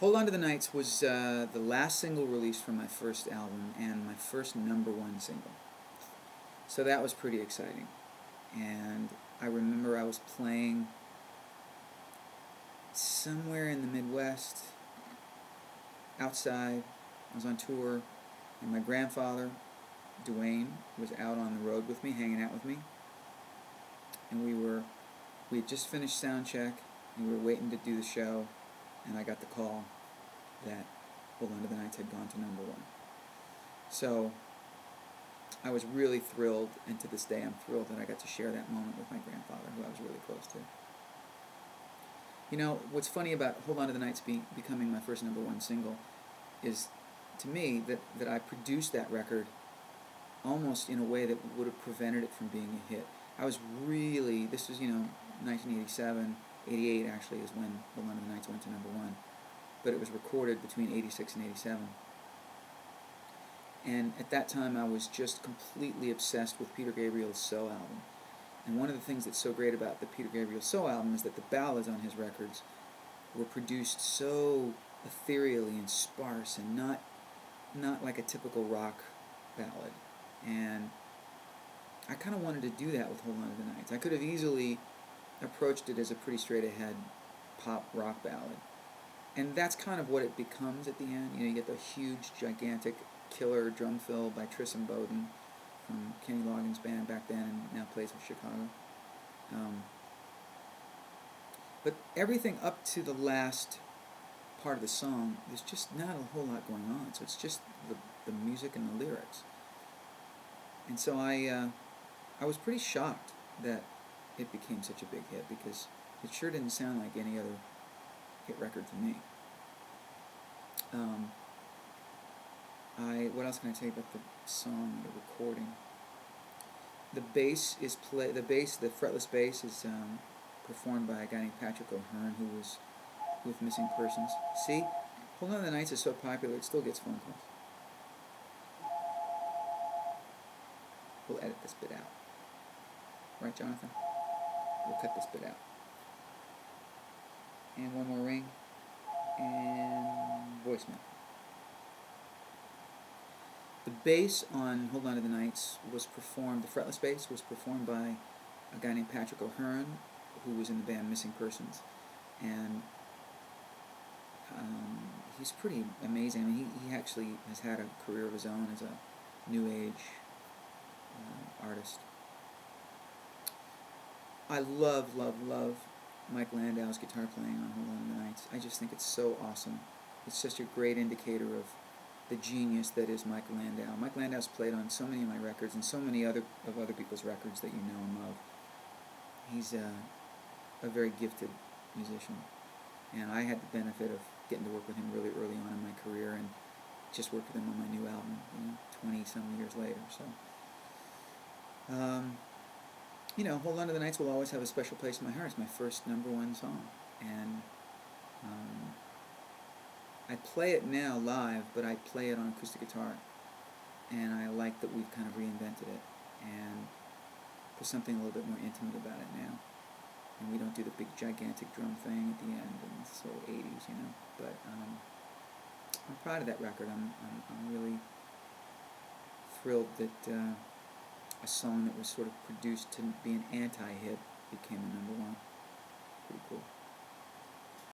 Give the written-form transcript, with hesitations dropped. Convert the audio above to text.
Hold On to the Nights was the last single released from my first album and my first #1 single. So that was pretty exciting. And I remember I was playing somewhere in the Midwest, outside. I was on tour, and my grandfather, Dwayne, was out on the road with me, hanging out with me. And we had just finished sound check, and we were waiting to do the show, and I got the call that Hold On to the Nights had gone to #1. So I was really thrilled, and to this day I'm thrilled that I got to share that moment with my grandfather, who I was really close to. You know, what's funny about Hold On to the Nights becoming my first #1 single is, to me, that I produced that record almost in a way that would have prevented it from being a hit. I was really, this was, 1987, 88 actually is when Hold On to the Nights went to #1, but it was recorded between 86 and 87. And at that time I was just completely obsessed with Peter Gabriel's So album. And one of the things that's so great about the Peter Gabriel So album is that the ballads on his records were produced so ethereally and sparse and not like a typical rock ballad. And I kind of wanted to do that with Hold On to the Nights. I could have easily approached it as a pretty straight-ahead pop rock ballad. And that's kind of what it becomes at the end. You get the huge, gigantic, killer drum fill by Trissom Bowden from Kenny Loggins' band back then and now plays with Chicago. But everything up to the last part of the song, there's just not a whole lot going on. So it's just the music and the lyrics. And so I was pretty shocked that it became such a big hit, because it sure didn't sound like any other hit record to me. What else can I tell you about the song, the recording? The fretless bass is performed by a guy named Patrick O'Hearn, who was with Missing Persons. See, Hold On to the Nights is so popular, it still gets phone calls. We'll edit this bit out. Right, Jonathan? We'll cut this bit out. And one more ring. And voicemail. The bass on Hold On to the Nights was performed, the fretless bass was performed by a guy named Patrick O'Hearn, who was in the band Missing Persons. And he's pretty amazing. I mean, he actually has had a career of his own as a new age artist. I love Mike Landau's guitar playing on Hold On to the Nights. I just think it's so awesome. It's such a great indicator of the genius that is Mike Landau. Mike Landau's played on so many of my records and so many other people's records that you know and love. He's a very gifted musician, and I had the benefit of getting to work with him really early on in my career, and just worked with him on my new album, 20-some years later. So, Hold On to the Nights will always have a special place in my heart. It's my first #1 song, and I play it now live, but I play it on acoustic guitar, and I like that we've kind of reinvented it, and there's something a little bit more intimate about it now, and we don't do the big gigantic drum thing at the end, and it's so 80s, but I'm proud of that record. I'm really thrilled that a song that was sort of produced to be an anti-hit became a #1. Pretty cool.